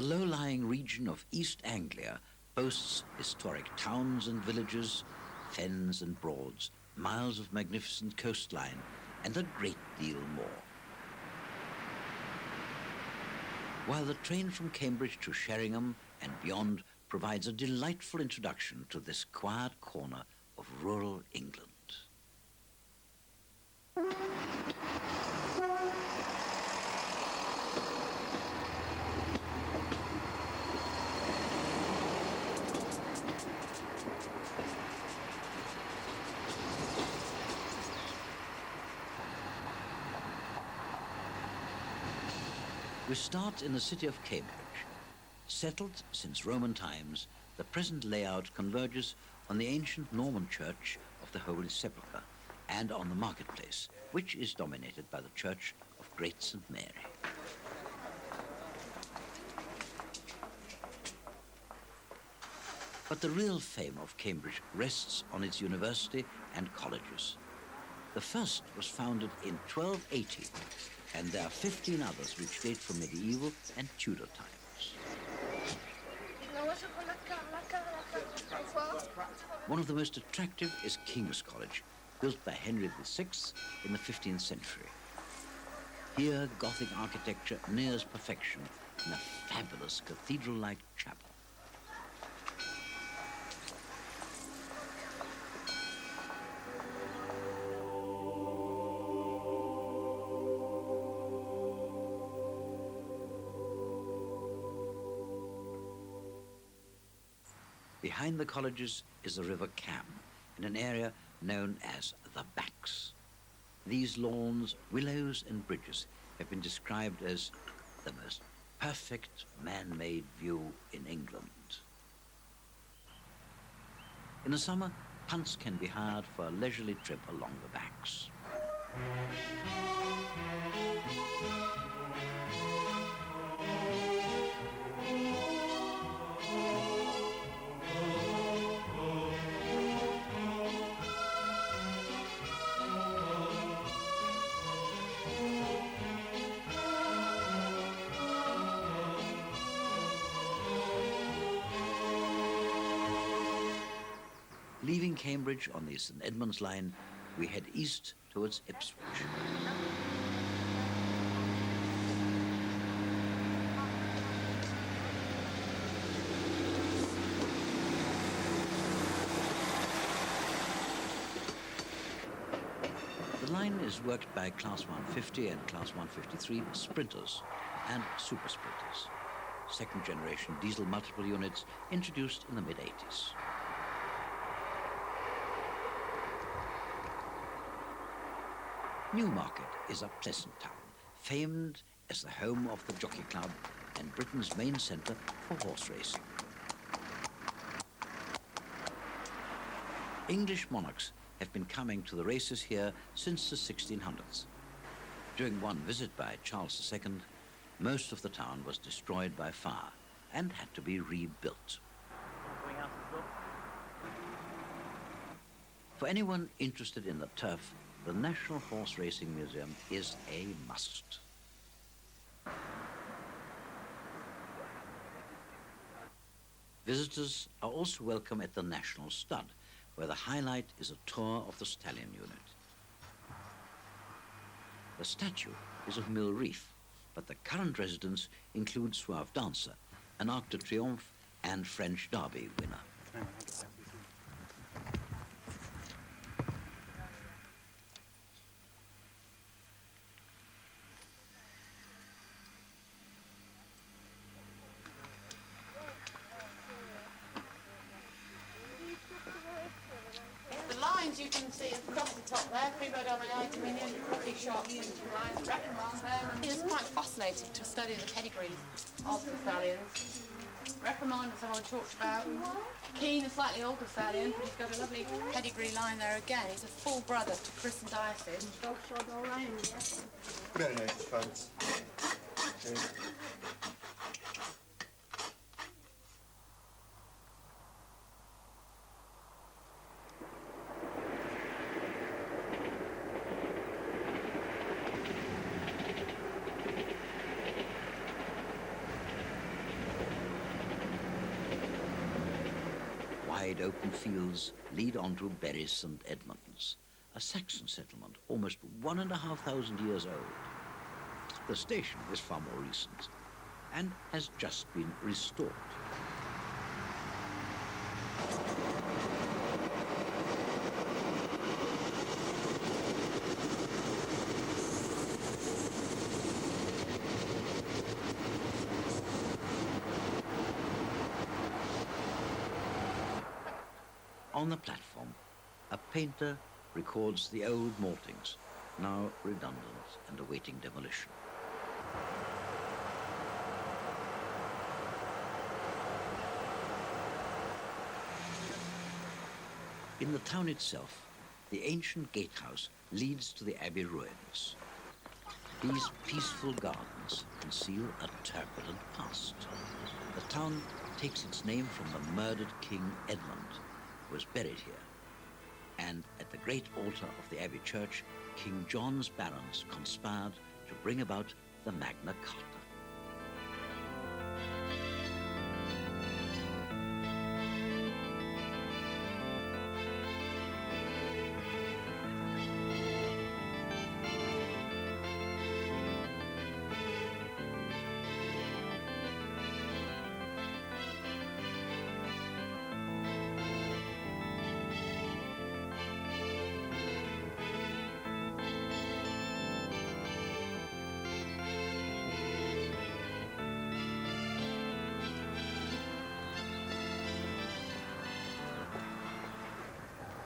The low-lying region of East Anglia boasts historic towns and villages, fens and broads, miles of magnificent coastline, and a great deal more. While the train from Cambridge to Sheringham and beyond provides a delightful introduction to this quiet corner of rural England. We start in the city of Cambridge. Settled since Roman times, the present layout converges on the ancient Norman church of the Holy Sepulchre and on the marketplace, which is dominated by the church of Great St. Mary. But the real fame of Cambridge rests on its university and colleges. The first was founded in 1280, and there are 15 others which date from medieval and Tudor times. One of the most attractive is King's College, built by Henry VI in the 15th century. Here, Gothic architecture nears perfection in a fabulous cathedral-like chapel. Behind the colleges is the River Cam, in an area known as the Backs. These lawns, willows and bridges have been described as the most perfect man-made view in England. In the summer, punts can be hired for a leisurely trip along the Backs. Leaving Cambridge on the St. Edmunds line, we head east towards Ipswich. The line is worked by Class 150 and Class 153 sprinters and super sprinters, second generation diesel multiple units introduced in the mid-80s. Newmarket is a pleasant town, famed as the home of the Jockey Club and Britain's main centre for horse racing. English monarchs have been coming to the races here since the 1600s. During one visit by Charles II, most of the town was destroyed by fire and had to be rebuilt. For anyone interested in the turf, the National Horse Racing Museum is a must. Visitors are also welcome at the National Stud, where the highlight is a tour of the stallion unit. The statue is of Mill Reef, but the current residents include Suave Dancer, an Arc de Triomphe and French Derby winner. You can see across the top there, Freebird RAI, Dominion, Coffee Shop, Reprimand. It's quite fascinating to study the pedigree of the stallions. Reprimand, as I talked about. Keen, a slightly older stallion, but he's got a lovely pedigree line there again. He's a full brother to Chris and Diocese. Very nice, thanks. wide open fields lead on to Bury St Edmunds, a Saxon settlement almost 1,500 years old. The station is far more recent and has just been restored. On the platform, a painter records the old maltings, now redundant and awaiting demolition. In the town itself, the ancient gatehouse leads to the Abbey ruins. These peaceful gardens conceal a turbulent past. The town takes its name from the murdered King Edmund, who was buried here. And at the great altar of the Abbey church, King John's barons conspired to bring about the Magna Carta.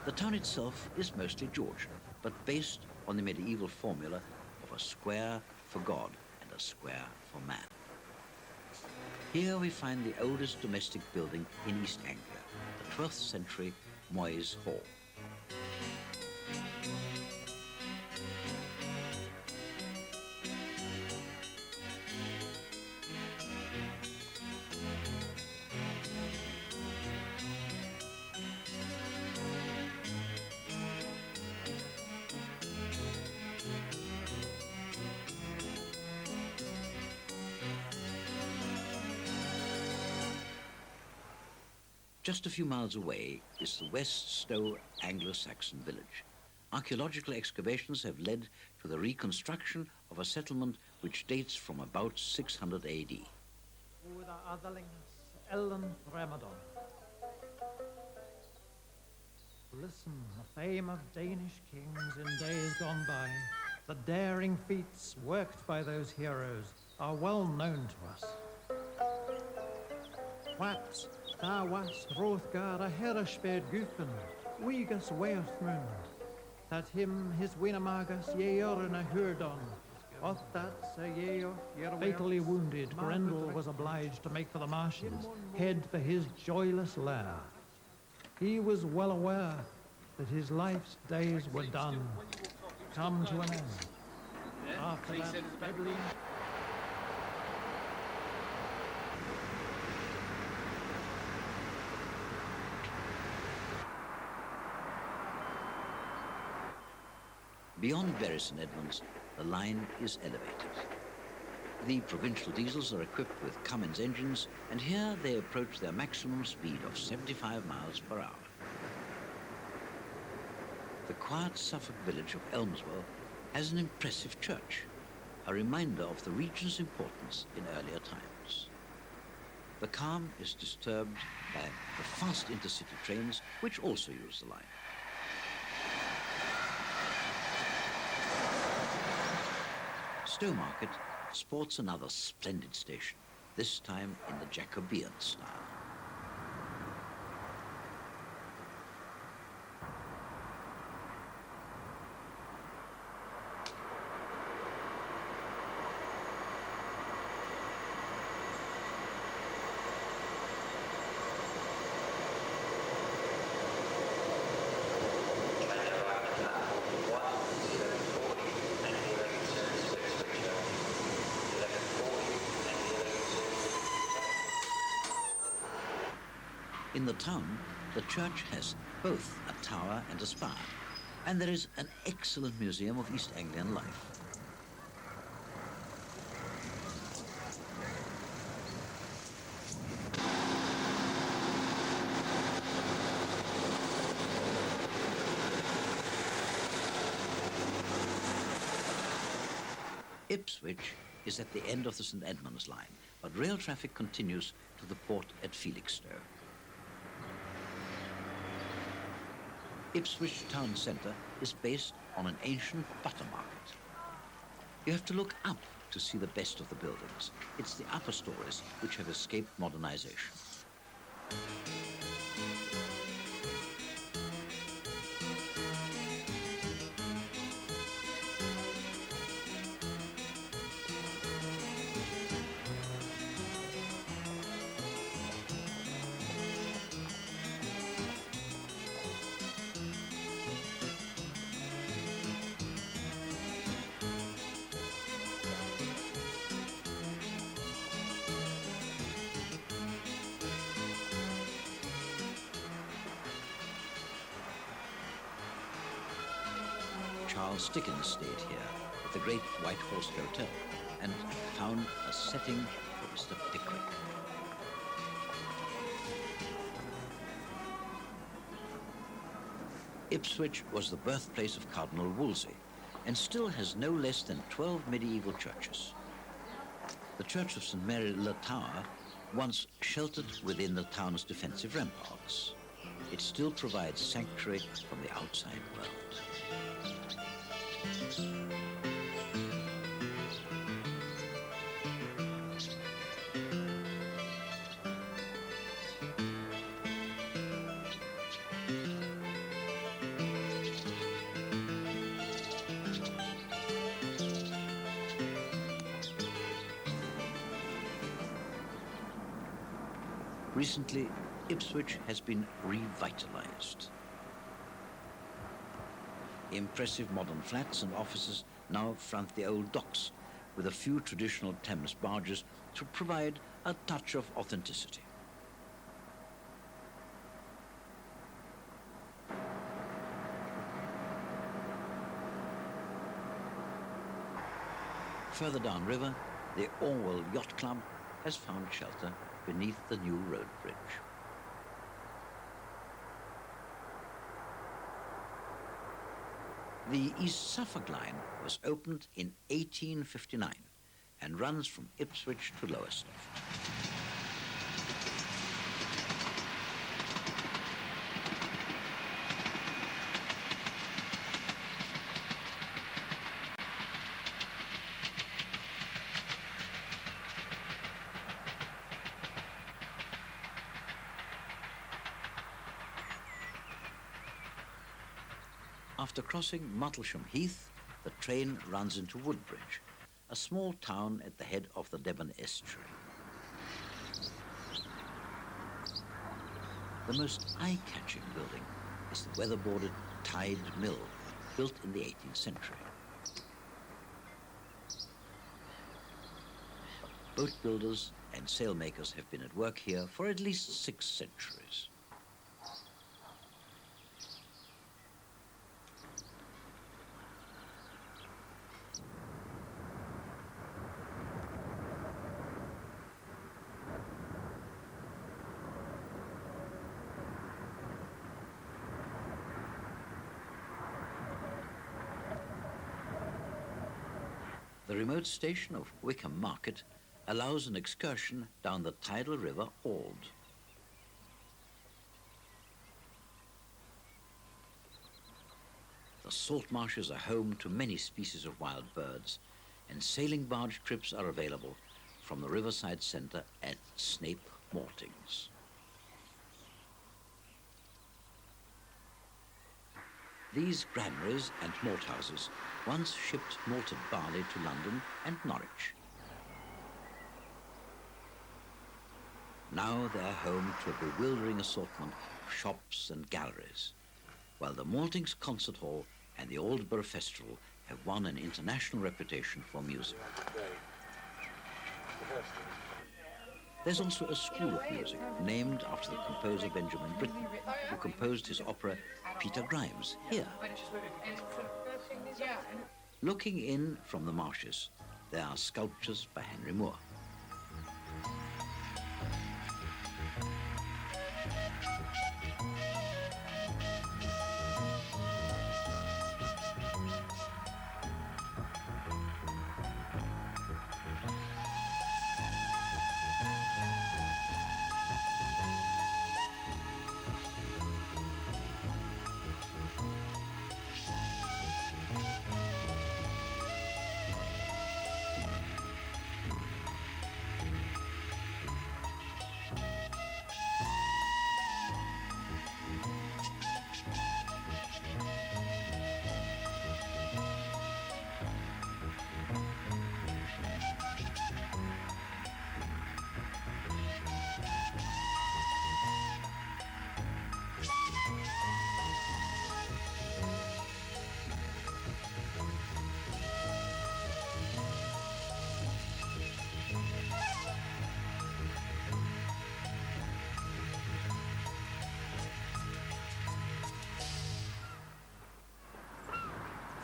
The town itself is mostly Georgian, but based on the medieval formula of a square for God and a square for man. Here we find the oldest domestic building in East Anglia, the 12th century Moyes Hall. Just a few miles away is the West Stow Anglo-Saxon village. Archaeological excavations have led to the reconstruction of a settlement which dates from about 600 AD. Listen, the fame of Danish kings in days gone by, the daring feats worked by those heroes are well known to us. What? Daar was Hrothgar a herresped gufen, Wigus Weerthmun, that him his winamagus yeor in a hurdon, of that fatally wounded, Grendel was obliged to make for the marshes, head for his joyless lair. He was well aware that his life's days were done, come to an end. After that deadly... Beyond Bury St Edmunds, the line is elevated. The provincial diesels are equipped with Cummins engines, and here they approach their maximum speed of 75 miles per hour. The quiet Suffolk village of Elmswell has an impressive church, a reminder of the region's importance in earlier times. The calm is disturbed by the fast intercity trains, which also use the line. Newmarket sports another splendid station, this time in the Jacobean style. In the town, the church has both a tower and a spire, and there is an excellent museum of East Anglian life. Ipswich is at the end of the St Edmunds line, but rail traffic continues to the port at Felixstowe. Ipswich town centre is based on an ancient butter market. You have to look up to see the best of the buildings. It's the upper stories which have escaped modernisation. Charles Dickens stayed here at the Great White Horse Hotel and found a setting for Mr. Pickwick. Ipswich was the birthplace of Cardinal Wolsey and still has no less than 12 medieval churches. The Church of St Mary Le Tower once sheltered within the town's defensive ramparts. It still provides sanctuary from the outside world. Recently, Ipswich has been revitalized. Impressive modern flats and offices now front the old docks, with a few traditional Thames barges to provide a touch of authenticity. Further downriver, the Orwell Yacht Club has found shelter beneath the new road bridge. The East Suffolk line was opened in 1859 and runs from Ipswich to Lowestoft. After crossing Muttlesham Heath, the train runs into Woodbridge, a small town at the head of the Devon estuary. The most eye-catching building is the weatherboarded Tide Mill, built in the 18th century. Boat builders and sailmakers have been at work here for at least 6 centuries. The remote station of Wickham Market allows an excursion down the tidal river Ald. The salt marshes are home to many species of wild birds, and sailing barge trips are available from the riverside centre at Snape Maltings. These granaries and malt houses once shipped malted barley to London and Norwich. Now they are home to a bewildering assortment of shops and galleries, while the Maltings Concert Hall and the Aldborough Festival have won an international reputation for music. There's also a school of music named after the composer Benjamin Britten, who composed his opera Peter Grimes here. Looking in from the marshes, there are sculptures by Henry Moore.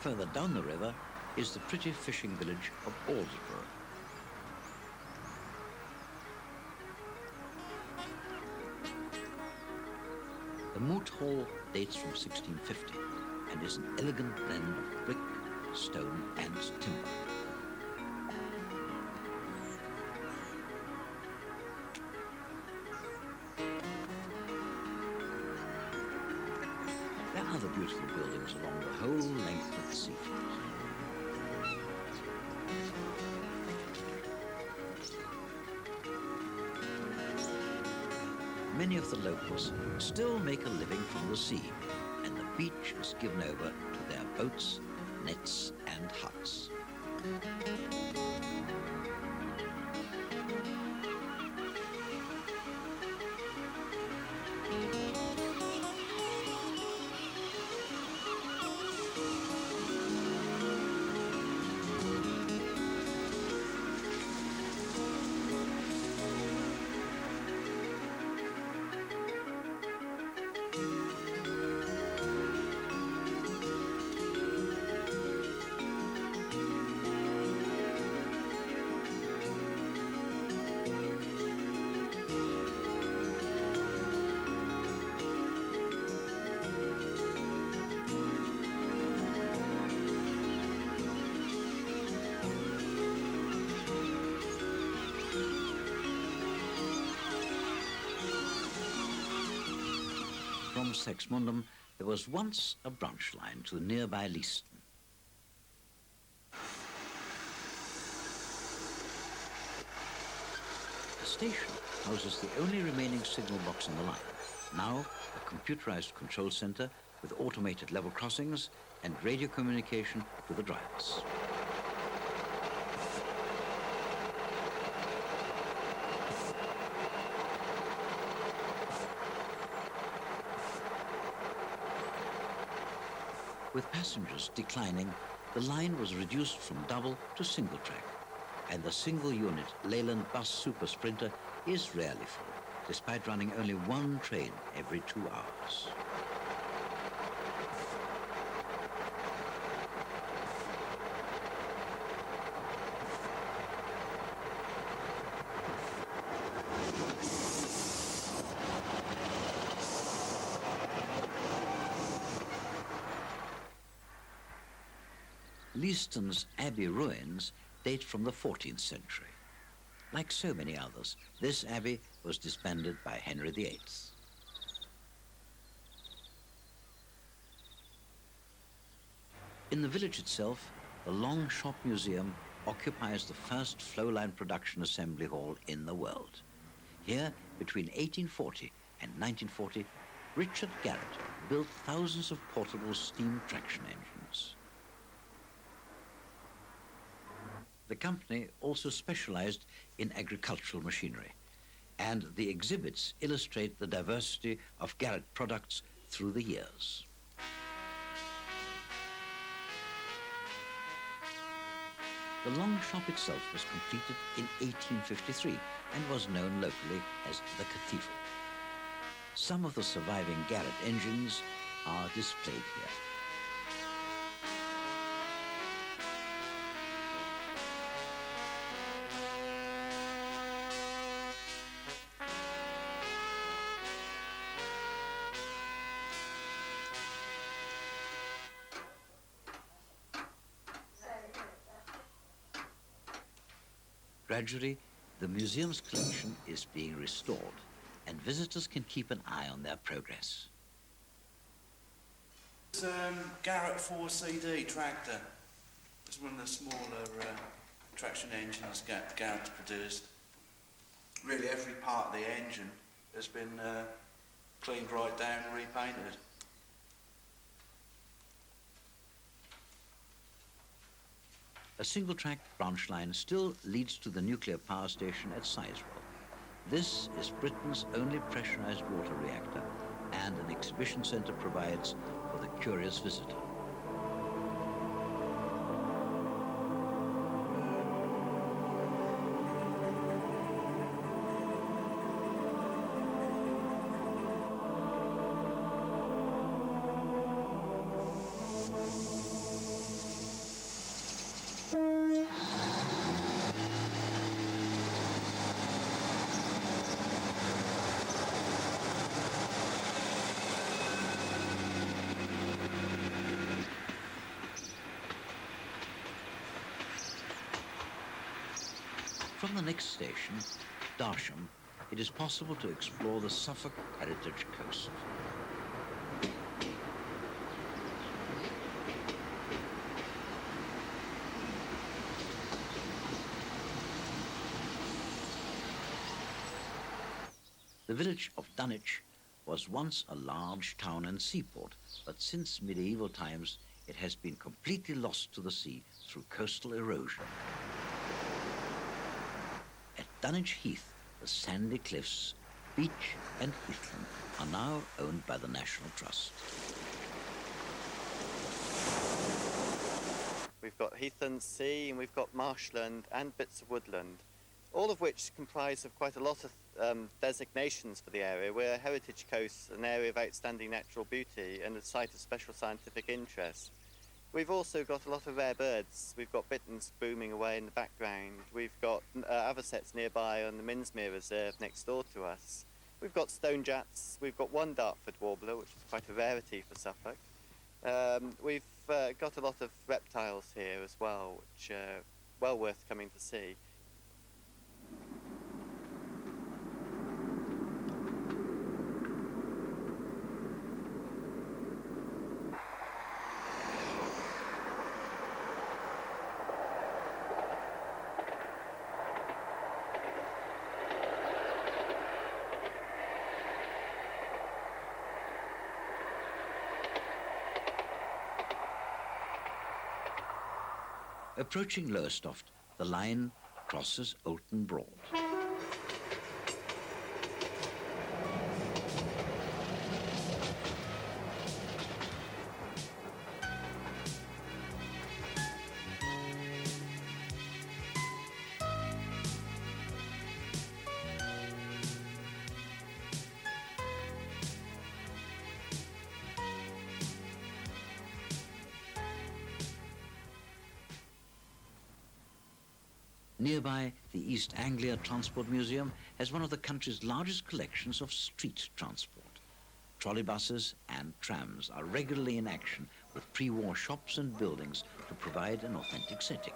Further down the river is the pretty fishing village of Aldersborough. The Moot Hall dates from 1650 and is an elegant blend of brick, stone and timber. There are other beautiful buildings along the whole length of the seafront. Many of the locals still make a living from the sea, and the beach is given over to their boats, nets and huts. From Saxmundham, there was once a branch line to nearby Leiston. The station houses the only remaining signal box on the line, now a computerized control center with automated level crossings and radio communication to the drivers. With passengers declining, the line was reduced from double to single track, and the single unit Leyland bus super sprinter is rarely full, despite running only one train every 2 hours. Leiston's Abbey ruins date from the 14th century. Like so many others, this abbey was disbanded by Henry VIII. In the village itself, the Long Shop Museum occupies the first flowline production assembly hall in the world. Here, between 1840 and 1940, Richard Garrett built thousands of portable steam traction engines. The company also specialized in agricultural machinery, and the exhibits illustrate the diversity of Garrett products through the years. The long shop itself was completed in 1853 and was known locally as the Cathedral. Some of the surviving Garrett engines are displayed here. Gradually, the museum's collection is being restored, and visitors can keep an eye on their progress. It's Garrett 4CD tractor. It's one of the smaller traction engines Garrett's produced. Really, every part of the engine has been cleaned right down and repainted. A single-track branch line still leads to the nuclear power station at Sizewell. This is Britain's only pressurized water reactor, and an exhibition centre provides for the curious visitor. From the next station, Darsham, it is possible to explore the Suffolk Heritage Coast. The village of Dunwich was once a large town and seaport, but since medieval times it has been completely lost to the sea through coastal erosion. At Dunwich Heath, the sandy cliffs, beach and heathland are now owned by the National Trust. We've got heathland, sea, and we've got marshland and bits of woodland, all of which comprise of quite a lot of designations for the area. We're a heritage coast, an area of outstanding natural beauty and a site of special scientific interest. We've also got a lot of rare birds. We've got bitterns booming away in the background. We've got avocets nearby on the Minsmere Reserve next door to us. We've got stonejats. We've got one Dartford warbler, which is quite a rarity for Suffolk. We've got a lot of reptiles here as well, which are well worth coming to see. Approaching Lowestoft, the line crosses Oulton Broad. Nearby, the East Anglia Transport Museum has one of the country's largest collections of street transport. Trolleybuses and trams are regularly in action with pre-war shops and buildings to provide an authentic setting.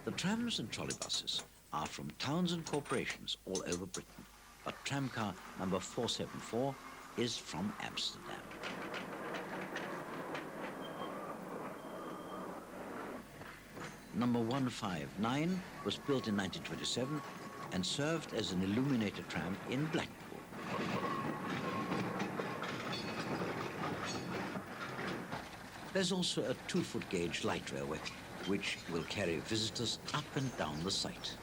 The trams and trolleybuses are from towns and corporations all over Britain, but tramcar number 474 is from Amsterdam. Number 159 was built in 1927 and served as an illuminated tram in Blackpool. There's also a 2-foot gauge light railway, which will carry visitors up and down the site.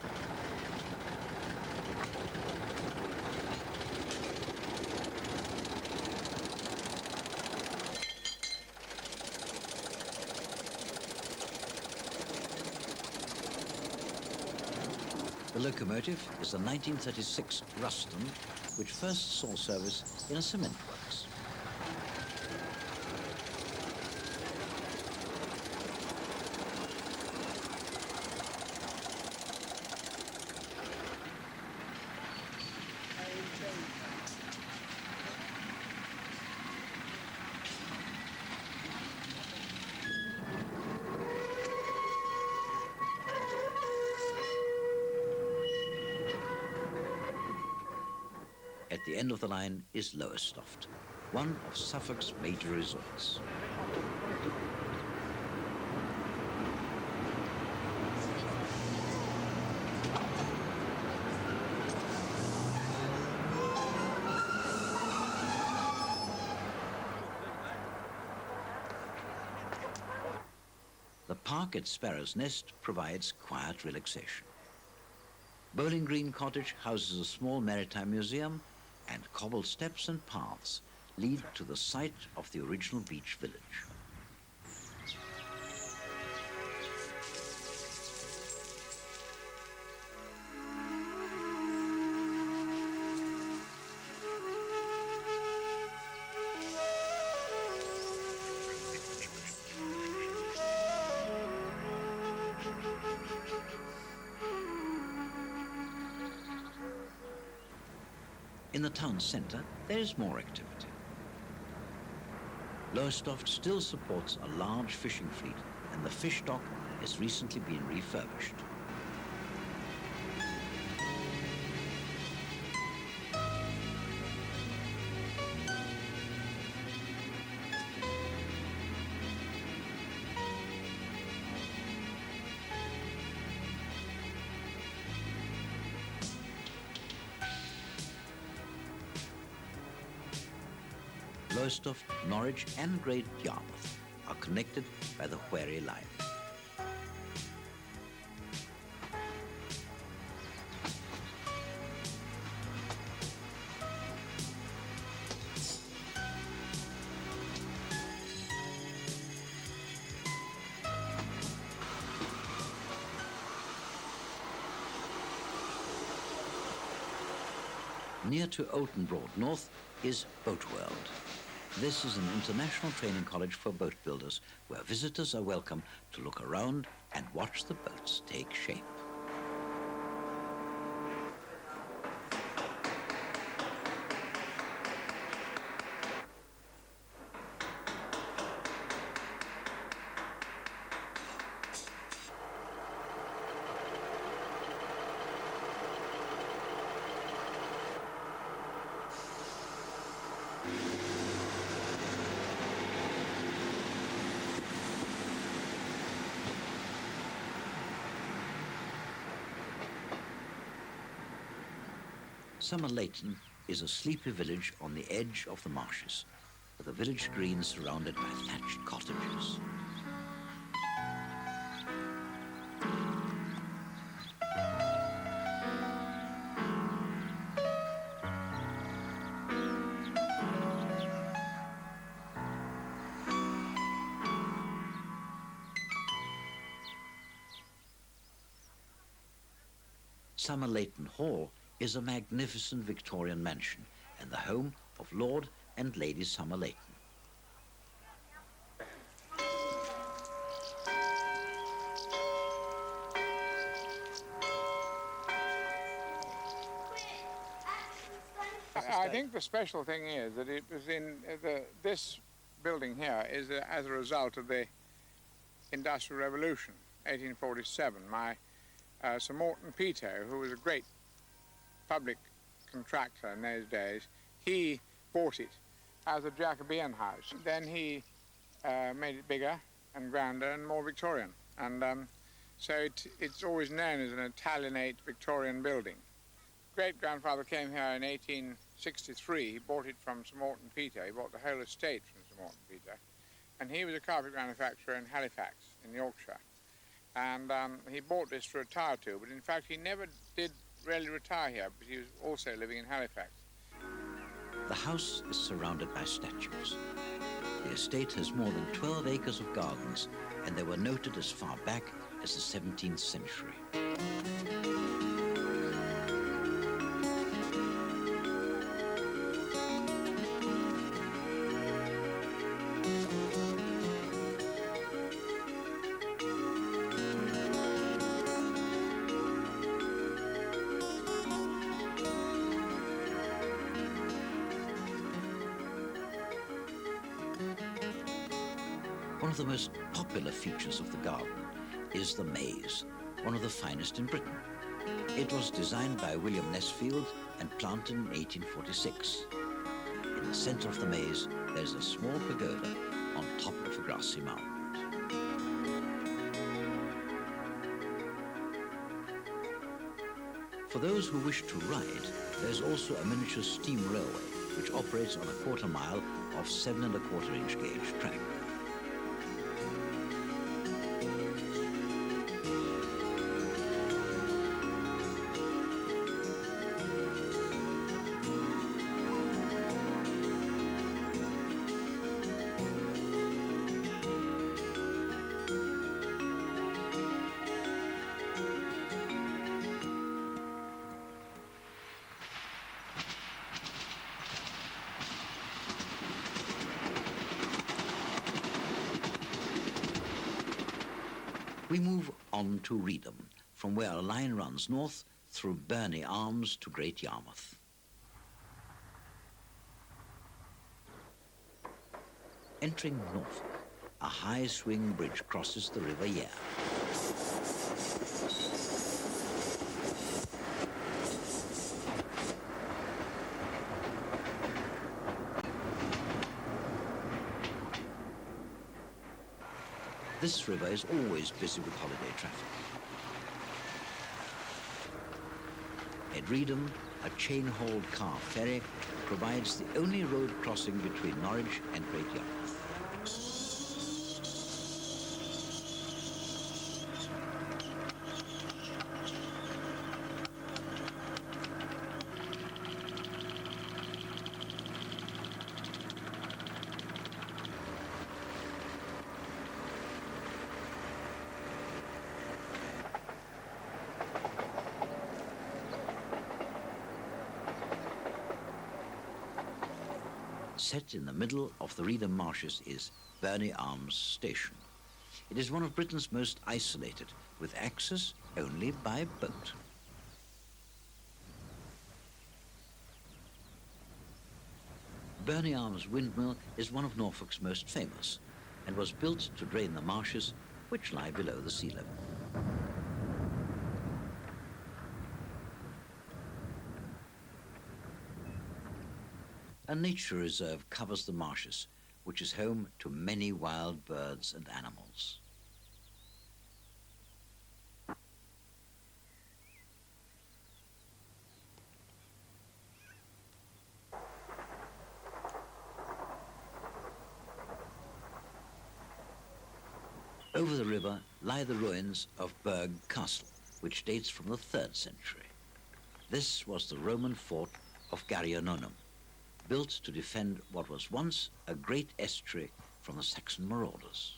The locomotive is the 1936 Ruston, which first saw service in a cement works. At the end of the line is Lowestoft, one of Suffolk's major resorts. The park at Sparrow's Nest provides quiet relaxation. Bowling Green Cottage houses a small maritime museum, and cobbled steps and paths lead to the site of the original beach village. In the town centre, there is more activity. Lowestoft still supports a large fishing fleet, and the fish dock has recently been refurbished. Lowestoft, Norwich and Great Yarmouth are connected by the Wherry line. Near to Oulton Broad North is Boat World. This is an international training college for boat builders where visitors are welcome to look around and watch the boats take shape. Somerleyton is a sleepy village on the edge of the marshes, with a village green surrounded by thatched cottages. Somerleyton Hall is a magnificent Victorian mansion and the home of Lord and Lady Somerleyton. I think the special thing is that it was in this building here is as a result of the Industrial Revolution, 1847. My Sir Morton Peto, who was a great public contractor in those days, he bought it as a Jacobean house. Then he made it bigger and grander and more Victorian. And so it's always known as an Italianate Victorian building. Great-grandfather came here in 1863. He bought it from Sir Morton Peto. He bought the whole estate from Sir Morton Peto. And he was a carpet manufacturer in Halifax, in Yorkshire. And he bought this to retire to, but in fact he never did really retire here, but he was also living in Halifax. The house is surrounded by statues. The estate has more than 12 acres of gardens, and they were noted as far back as the 17th century. of the most popular features of the garden is the maze, one of the finest in Britain. It was designed by William Nesfield and planted in 1846. In the centre of the maze, there's a small pagoda on top of a grassy mound. For those who wish to ride, there's also a miniature steam railway which operates on a quarter-mile of 7¼ gauge track. We move on to Reedham, from where a line runs north through Burney Arms to Great Yarmouth. Entering Norfolk, a high swing bridge crosses the River Yare. This river is always busy with holiday traffic. At Reedham, a chain-hauled car ferry provides the only road crossing between Norwich and Great Yarmouth. Set in the middle of the Reedham marshes is Burney Arms Station. It is one of Britain's most isolated, with access only by boat. Burney Arms Windmill is one of Norfolk's most famous and was built to drain the marshes which lie below the sea level. A nature reserve covers the marshes, which is home to many wild birds and animals. Over the river lie the ruins of Burgh Castle, which dates from the 3rd century. This was the Roman fort of Gariononum, built to defend what was once a great estuary from the Saxon marauders.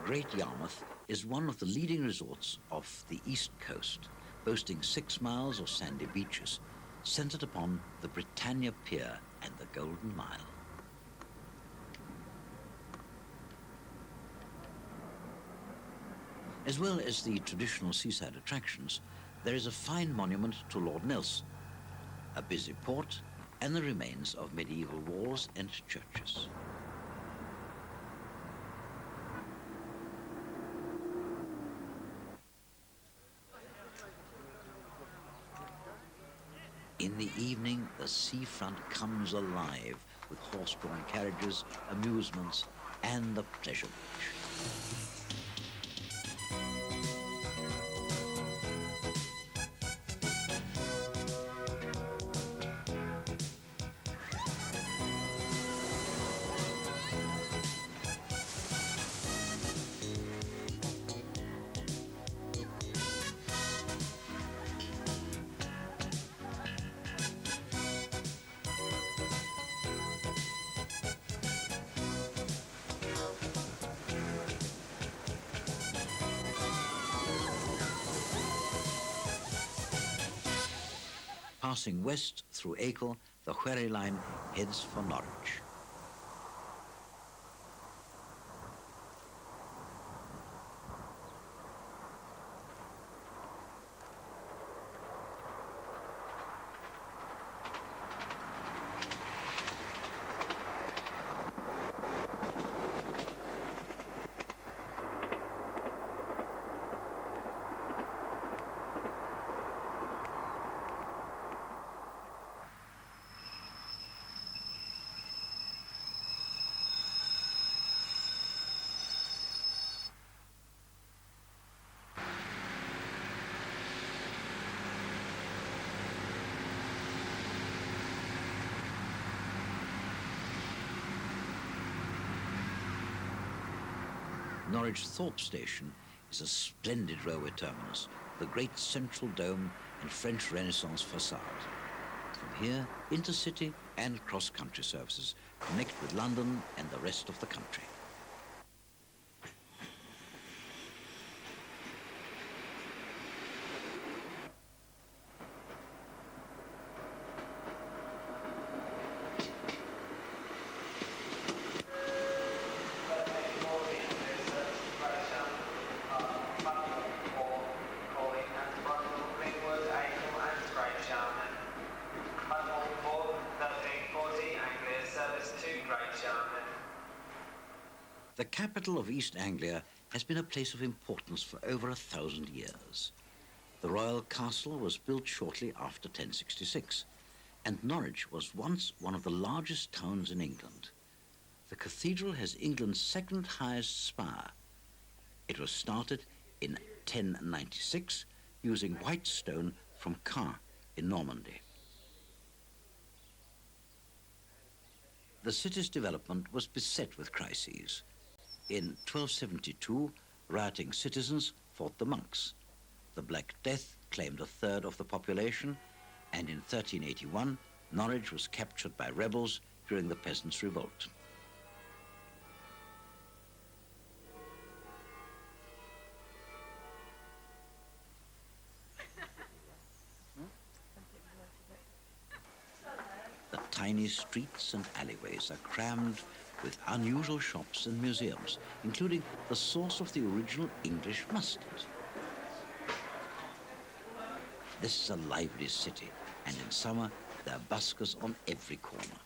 Great Yarmouth is one of the leading resorts of the East Coast, boasting 6 miles of sandy beaches, centered upon the Britannia Pier and the Golden Mile. As well as the traditional seaside attractions, there is a fine monument to Lord Nelson, a busy port, and the remains of medieval walls and churches. In the evening, the seafront comes alive with horse-drawn carriages, amusements, and the pleasure beach. Passing west through Acle, the Wherry line heads for Norwich. Norwich Thorpe Station is a splendid railway terminus, with a great central dome and French Renaissance facade. From here, intercity and cross-country services connect with London and the rest of the country. The capital of East Anglia has been a place of importance for over 1,000 years. The royal castle was built shortly after 1066, and Norwich was once one of the largest towns in England. The cathedral has England's second highest spire. It was started in 1096 using white stone from Caen in Normandy. The city's development was beset with crises. In 1272, rioting citizens fought the monks. The Black Death claimed a third of the population, and in 1381, Norwich was captured by rebels during the Peasants' Revolt. The tiny streets and alleyways are crammed with unusual shops and museums, including the source of the original English mustard. This is a lively city, and in summer there are buskers on every corner.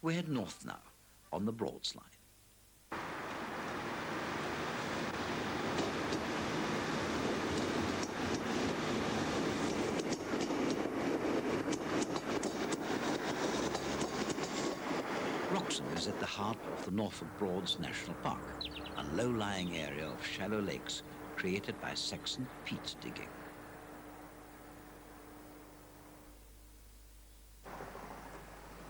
We head north now, on the Broads line. Wroxham is at the heart of the Norfolk Broads National Park, a low-lying area of shallow lakes created by Saxon peat digging.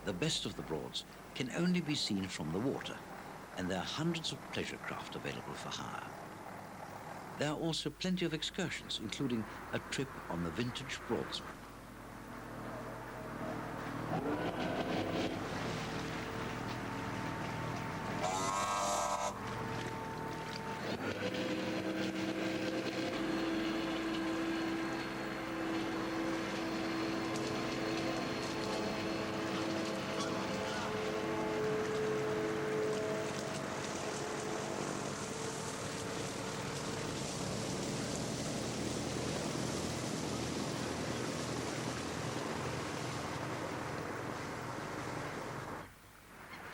The best of the Broads can only be seen from the water, and there are hundreds of pleasure craft available for hire. There are also plenty of excursions, including a trip on the vintage Broadsman.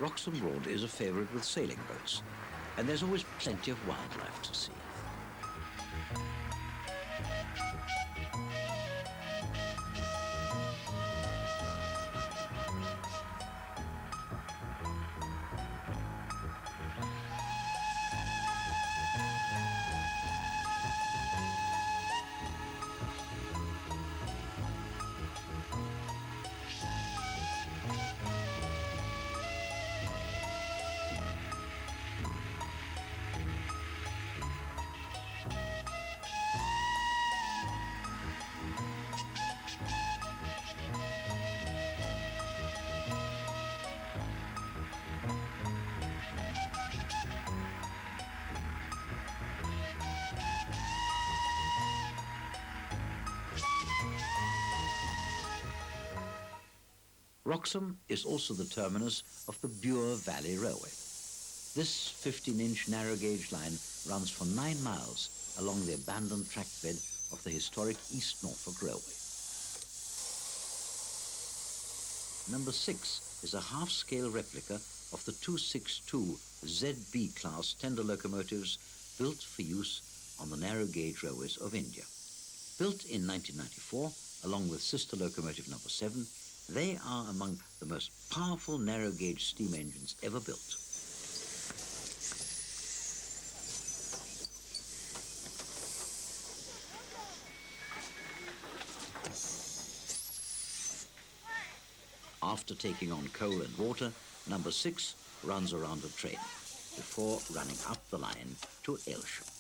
Oulton Broad is a favourite with sailing boats, and there's always plenty of wildlife to see. Wroxham is also the terminus of the Vale Railway. This 15-inch narrow gauge line runs for 9 miles along the abandoned track bed of the historic East Norfolk Railway. Number 6 is a half-scale replica of the 262 ZB class tender locomotives built for use on the narrow gauge railways of India. Built in 1994, along with sister locomotive number 7, they are among the most powerful narrow gauge steam engines ever built. After taking on coal and water, number 6 runs around a train before running up the line to Aylsham.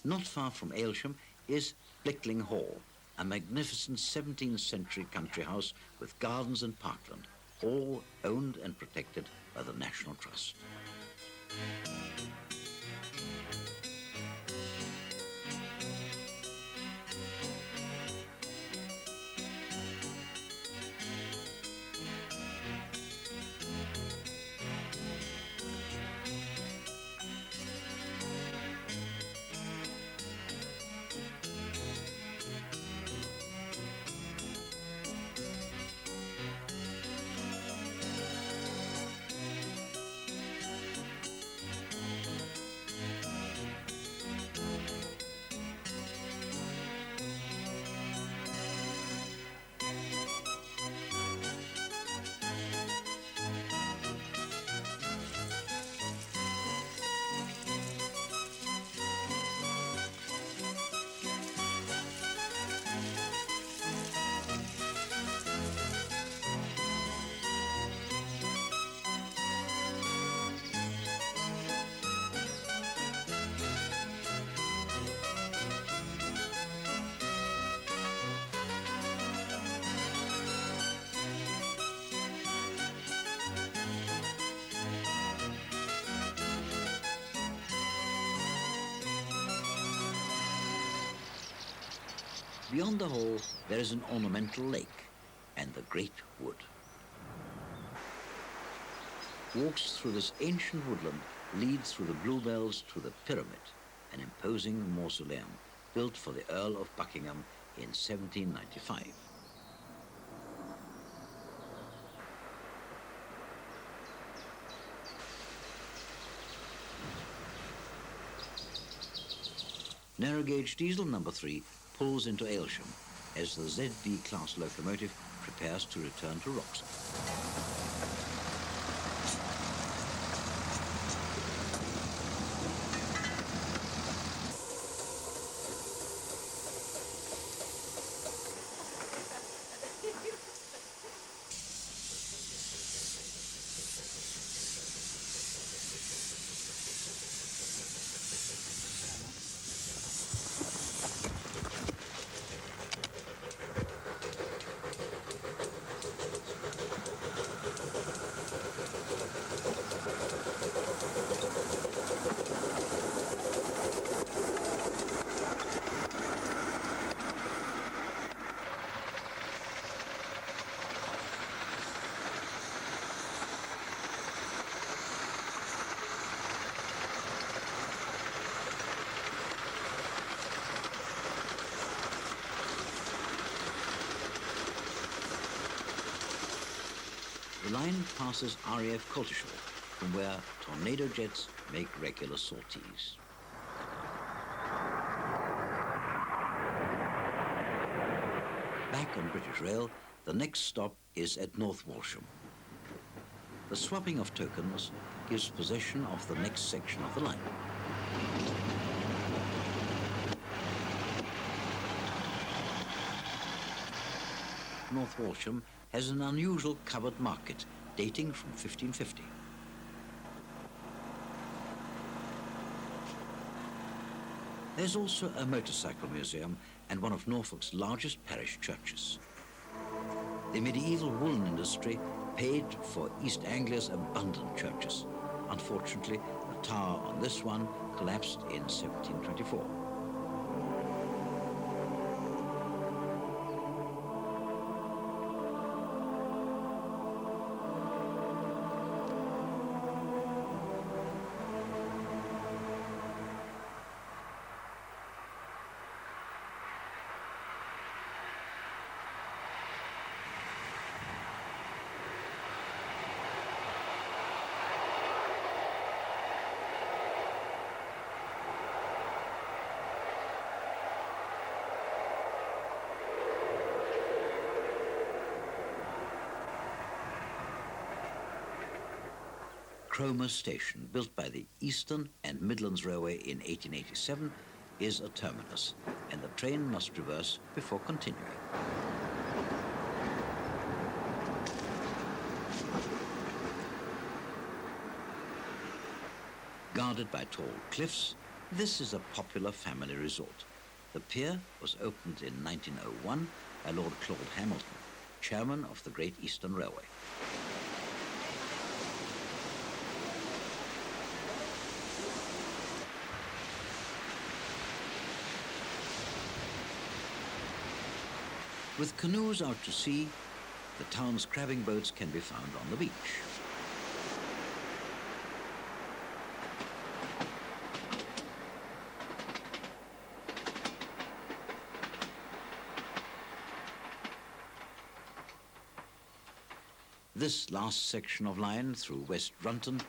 Not far from Aylsham is Blickling Hall, a magnificent 17th century country house with gardens and parkland, all owned and protected by the National Trust. Beyond the hall, there is an ornamental lake and the Great Wood. Walks through this ancient woodland lead through the bluebells to the Pyramid, an imposing mausoleum built for the Earl of Buckingham in 1795. narrow gauge diesel number 3 pulls into Aylsham as the ZD class locomotive prepares to return to Wroxham. The line passes RAF Coltishall, from where tornado jets make regular sorties. Back on British Rail, the next stop is at North Walsham. The swapping of tokens gives possession of the next section of the line. North Walsham has an unusual covered market dating from 1550. There's also a motorcycle museum and one of Norfolk's largest parish churches. The medieval woolen industry paid for East Anglia's abundant churches. Unfortunately, the tower on this one collapsed in 1724. Cromer Station, built by the Eastern and Midlands Railway in 1887, is a terminus, and the train must reverse before continuing. Guarded by tall cliffs, this is a popular family resort. The pier was opened in 1901 by Lord Claude Hamilton, chairman of the Great Eastern Railway. With canoes out to sea, the town's crabbing boats can be found on the beach. This last section of line through West Runton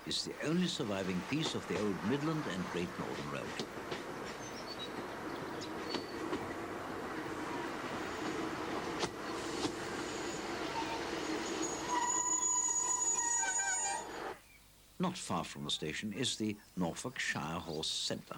is the only surviving piece of the old Midland and Great Northern Railway. Not far from the station is the Norfolk Shire Horse Centre.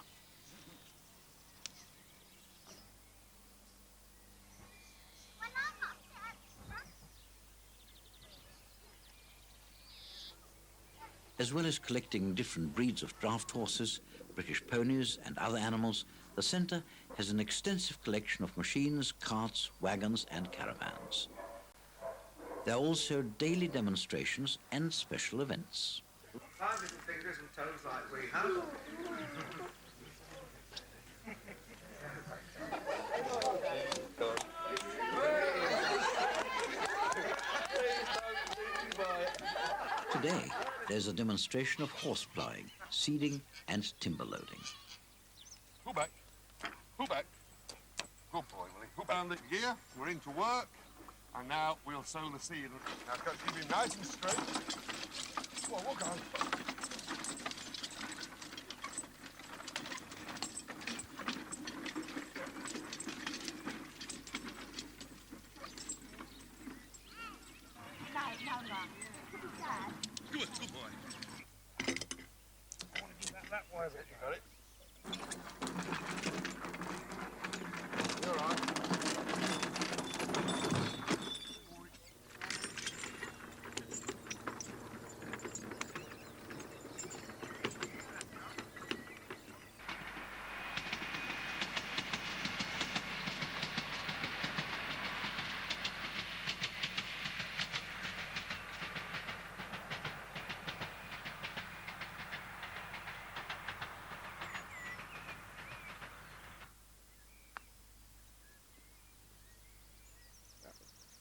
As well as collecting different breeds of draft horses, British ponies and other animals, the centre has an extensive collection of machines, carts, wagons and caravans. There are also daily demonstrations and special events. 5 little fingers and toes like we have. Today, there's a demonstration of horse ploughing, seeding and timber loading. Pull back. Pull back. Good boy, Willie. Pull back. The gear, we're into work. And now we'll sow the seed. Now, keep it nice and straight. Well, walk on. Where's it? You got it? You're all right.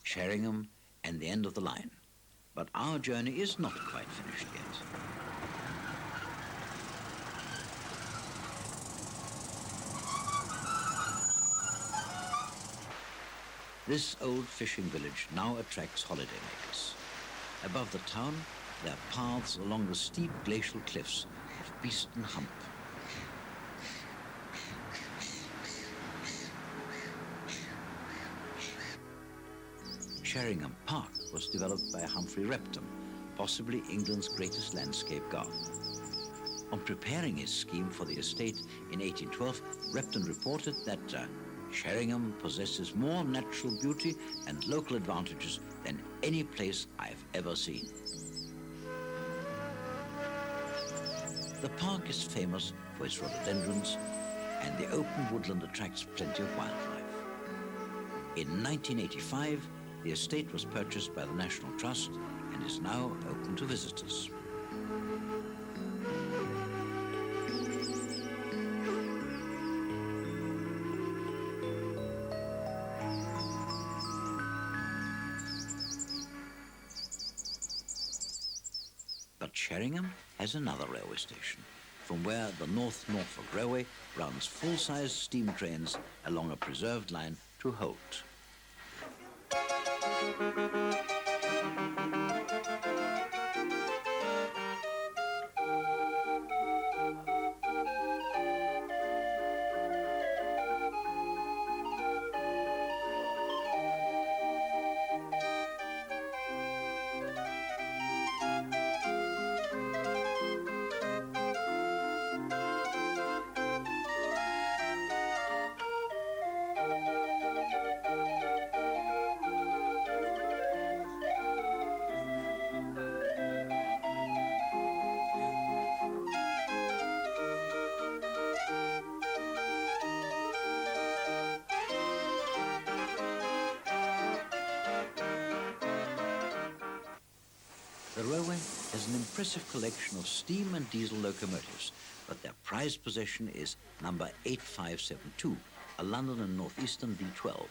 Sheringham and the end of the line. But our journey is not quite finished yet. This old fishing village now attracts holidaymakers. Above the town, there are paths along the steep glacial cliffs of Beeston Hump. Sheringham Park was developed by Humphrey Repton, possibly England's greatest landscape gardener. On preparing his scheme for the estate in 1812, Repton reported that Sheringham possesses more natural beauty and local advantages than any place I've ever seen. The park is famous for its rhododendrons, and the open woodland attracts plenty of wildlife. In 1985, the estate was purchased by the National Trust and is now open to visitors. But Sheringham has another railway station, from where the North Norfolk Railway runs full-size steam trains along a preserved line to Holt. The railway has an impressive collection of steam and diesel locomotives, but their prized possession is number 8572, a London and Northeastern V12.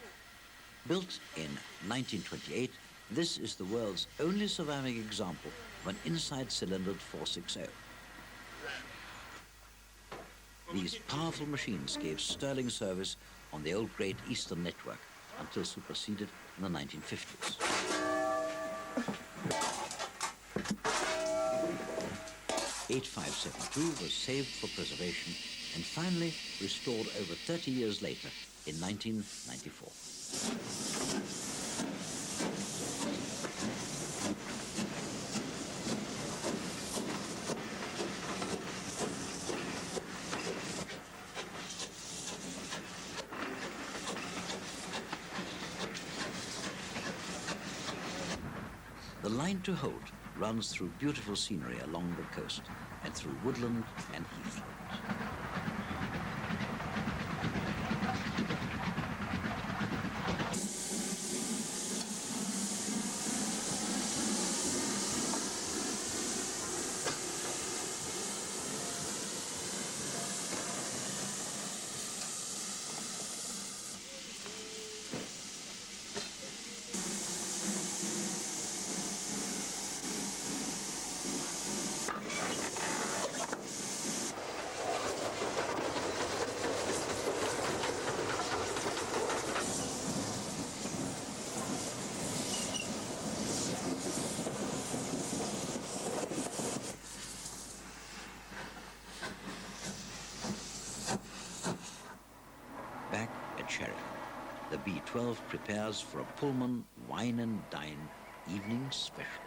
Built in 1928, this is the world's only surviving example of an inside-cylindered 460. These powerful machines gave sterling service on the old Great Eastern network until superseded in the 1950s. (8572) was saved for preservation and finally restored over 30 years later in 1994. The line to Holt runs through beautiful scenery along the coast and through woodland and heathland. Back at Sheringham, the B12 prepares for a Pullman wine and dine evening special.